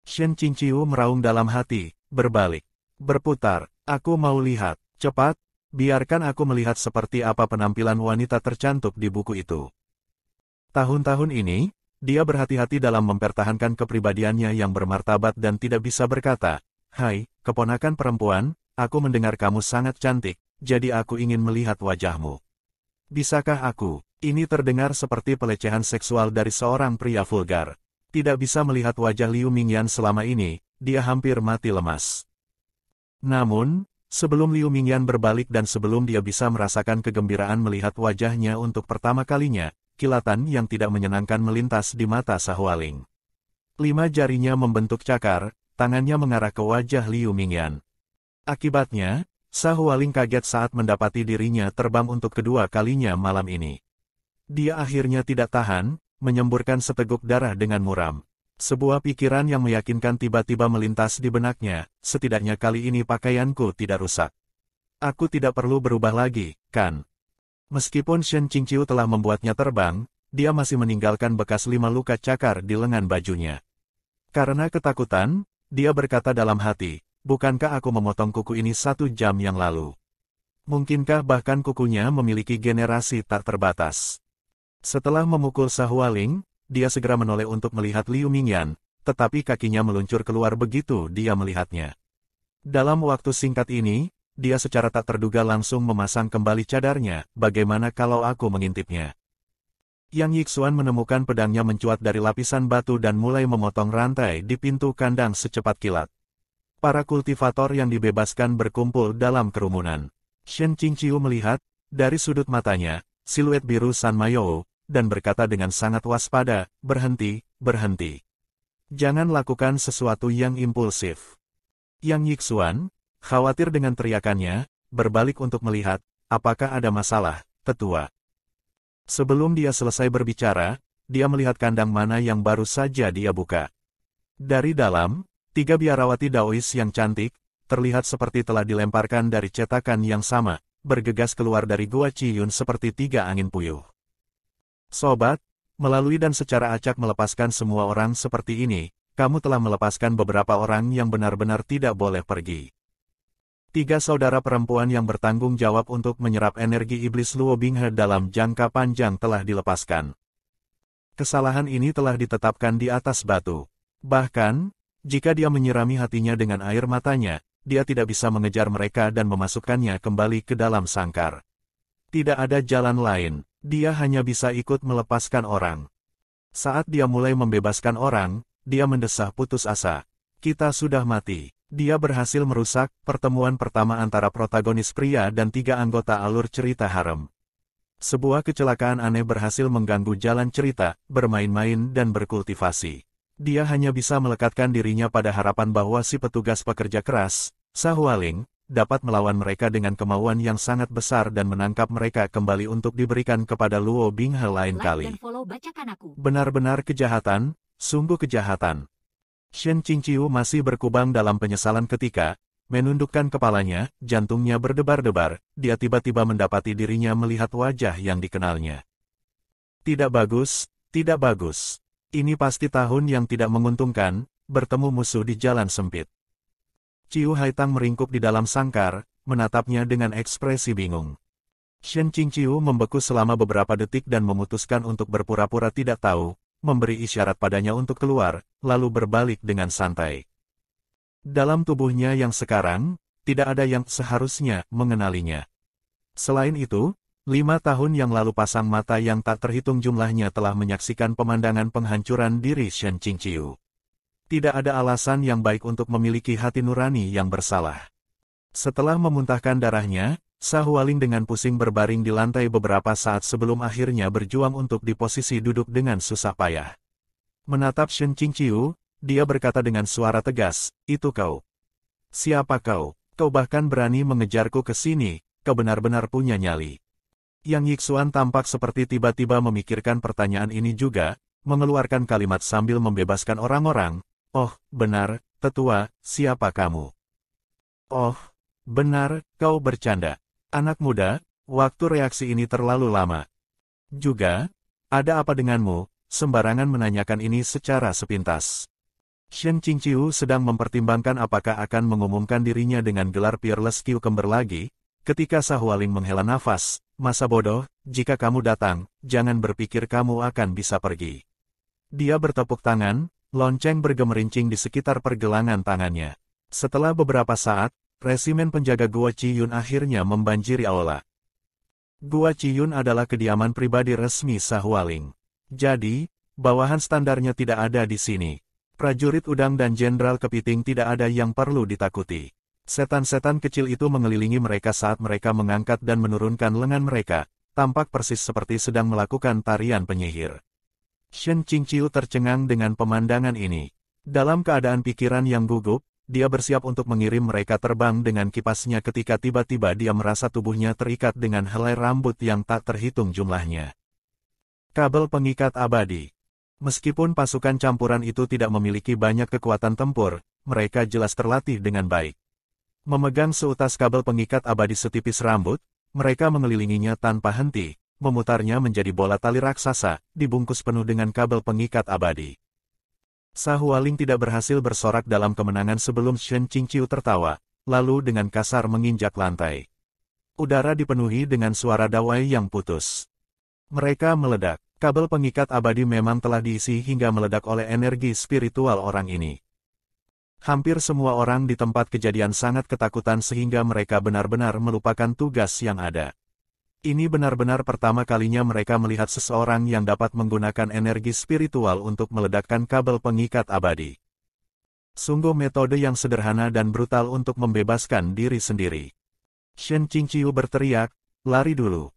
Shen Qingqiu meraung dalam hati, berbalik. Berputar, aku mau lihat, cepat, biarkan aku melihat seperti apa penampilan wanita tercantik di buku itu. Tahun-tahun ini, dia berhati-hati dalam mempertahankan kepribadiannya yang bermartabat dan tidak bisa berkata, "Hai, keponakan perempuan, aku mendengar kamu sangat cantik, jadi aku ingin melihat wajahmu. Bisakah aku?" Ini terdengar seperti pelecehan seksual dari seorang pria vulgar. Tidak bisa melihat wajah Liu Mingyan selama ini, dia hampir mati lemas. Namun, sebelum Liu Mingyan berbalik dan sebelum dia bisa merasakan kegembiraan melihat wajahnya untuk pertama kalinya, kilatan yang tidak menyenangkan melintas di mata Sahualing. 5 jarinya membentuk cakar, tangannya mengarah ke wajah Liu Mingyan. Akibatnya, Sahualing kaget saat mendapati dirinya terbang untuk kedua kalinya malam ini. Dia akhirnya tidak tahan, menyemburkan seteguk darah dengan muram. Sebuah pikiran yang meyakinkan tiba-tiba melintas di benaknya, setidaknya kali ini pakaianku tidak rusak. Aku tidak perlu berubah lagi, kan? Meskipun Shen Qingqiu telah membuatnya terbang, dia masih meninggalkan bekas 5 luka cakar di lengan bajunya. Karena ketakutan, dia berkata dalam hati, bukankah aku memotong kuku ini 1 jam yang lalu? Mungkinkah bahkan kukunya memiliki generasi tak terbatas? Setelah memukul Sahualing, dia segera menoleh untuk melihat Liu Mingyan, tetapi kakinya meluncur keluar begitu dia melihatnya. Dalam waktu singkat ini, dia secara tak terduga langsung memasang kembali cadarnya, bagaimana kalau aku mengintipnya? Yang Yixuan menemukan pedangnya mencuat dari lapisan batu dan mulai memotong rantai di pintu kandang secepat kilat. Para kultivator yang dibebaskan berkumpul dalam kerumunan. Shen Qingqiu melihat, dari sudut matanya, siluet biru San Mayou, dan berkata dengan sangat waspada, berhenti, berhenti. Jangan lakukan sesuatu yang impulsif. Yang Yixuan, khawatir dengan teriakannya, berbalik untuk melihat, apakah ada masalah, tetua. Sebelum dia selesai berbicara, dia melihat kandang mana yang baru saja dia buka. Dari dalam, 3 biarawati Daois yang cantik, terlihat seperti telah dilemparkan dari cetakan yang sama, bergegas keluar dari Gua Ciyun seperti 3 angin puyuh. Sobat, melalui dan secara acak melepaskan semua orang seperti ini, kamu telah melepaskan beberapa orang yang benar-benar tidak boleh pergi. 3 saudara perempuan yang bertanggung jawab untuk menyerap energi iblis Luo Binghe dalam jangka panjang telah dilepaskan. Kesalahan ini telah ditetapkan di atas batu. Bahkan, jika dia menyirami hatinya dengan air matanya, dia tidak bisa mengejar mereka dan memasukkannya kembali ke dalam sangkar. Tidak ada jalan lain. Dia hanya bisa ikut melepaskan orang. Saat dia mulai membebaskan orang, dia mendesah putus asa. Kita sudah mati. Dia berhasil merusak pertemuan pertama antara protagonis pria dan 3 anggota alur cerita harem. Sebuah kecelakaan aneh berhasil mengganggu jalan cerita, bermain-main dan berkultivasi. Dia hanya bisa melekatkan dirinya pada harapan bahwa si petugas pekerja keras, Sahualing, dapat melawan mereka dengan kemauan yang sangat besar dan menangkap mereka kembali untuk diberikan kepada Luo Binghe lain kali. Benar-benar kejahatan, sungguh kejahatan. Shen Qingqiu masih berkubang dalam penyesalan ketika, menundukkan kepalanya, jantungnya berdebar-debar, dia tiba-tiba mendapati dirinya melihat wajah yang dikenalnya. Tidak bagus, tidak bagus. Ini pasti tahun yang tidak menguntungkan, bertemu musuh di jalan sempit. Ciu Haitang meringkuk di dalam sangkar, menatapnya dengan ekspresi bingung. Shen Qingqiu membeku selama beberapa detik dan memutuskan untuk berpura-pura tidak tahu, memberi isyarat padanya untuk keluar, lalu berbalik dengan santai. Dalam tubuhnya yang sekarang, tidak ada yang seharusnya mengenalinya. Selain itu, 5 tahun yang lalu pasang mata yang tak terhitung jumlahnya telah menyaksikan pemandangan penghancuran diri Shen Qingqiu. Tidak ada alasan yang baik untuk memiliki hati nurani yang bersalah. Setelah memuntahkan darahnya, Sahualing dengan pusing berbaring di lantai beberapa saat sebelum akhirnya berjuang untuk di posisi duduk dengan susah payah. Menatap Shen Qingqiu, dia berkata dengan suara tegas, "Itu kau. Siapa kau? Kau bahkan berani mengejarku ke sini, kau benar-benar punya nyali." Yang Yixuan tampak seperti tiba-tiba memikirkan pertanyaan ini juga, mengeluarkan kalimat sambil membebaskan orang-orang. "Oh, benar, tetua, siapa kamu?" "Oh, benar, kau bercanda. Anak muda, waktu reaksi ini terlalu lama. Juga, ada apa denganmu, sembarangan menanyakan ini secara sepintas." Shen Qingqiu sedang mempertimbangkan apakah akan mengumumkan dirinya dengan gelar Peerless Cucumber lagi, ketika Sahualing menghela nafas. Masa bodoh, jika kamu datang, jangan berpikir kamu akan bisa pergi. Dia bertepuk tangan, lonceng bergemerincing di sekitar pergelangan tangannya. Setelah beberapa saat, resimen penjaga Gua Qiyun akhirnya membanjiri aula. Gua Qiyun adalah kediaman pribadi resmi Sahualing. Jadi, bawahan standarnya tidak ada di sini. Prajurit udang dan jenderal kepiting tidak ada yang perlu ditakuti. Setan-setan kecil itu mengelilingi mereka saat mereka mengangkat dan menurunkan lengan mereka, tampak persis seperti sedang melakukan tarian penyihir. Shen Qingqiu tercengang dengan pemandangan ini. Dalam keadaan pikiran yang gugup, dia bersiap untuk mengirim mereka terbang dengan kipasnya ketika tiba-tiba dia merasa tubuhnya terikat dengan helai rambut yang tak terhitung jumlahnya. Kabel pengikat abadi. Meskipun pasukan campuran itu tidak memiliki banyak kekuatan tempur, mereka jelas terlatih dengan baik. Memegang seutas kabel pengikat abadi setipis rambut, mereka mengelilinginya tanpa henti, memutarnya menjadi bola tali raksasa, dibungkus penuh dengan kabel pengikat abadi. Sahualing tidak berhasil bersorak dalam kemenangan sebelum Shen Qingqiu tertawa, lalu dengan kasar menginjak lantai. Udara dipenuhi dengan suara dawai yang putus. Mereka meledak. Kabel pengikat abadi memang telah diisi hingga meledak oleh energi spiritual orang ini. Hampir semua orang di tempat kejadian sangat ketakutan sehingga mereka benar-benar melupakan tugas yang ada. Ini benar-benar pertama kalinya mereka melihat seseorang yang dapat menggunakan energi spiritual untuk meledakkan kabel pengikat abadi. Sungguh metode yang sederhana dan brutal untuk membebaskan diri sendiri. Shen Qingqiu berteriak, lari dulu.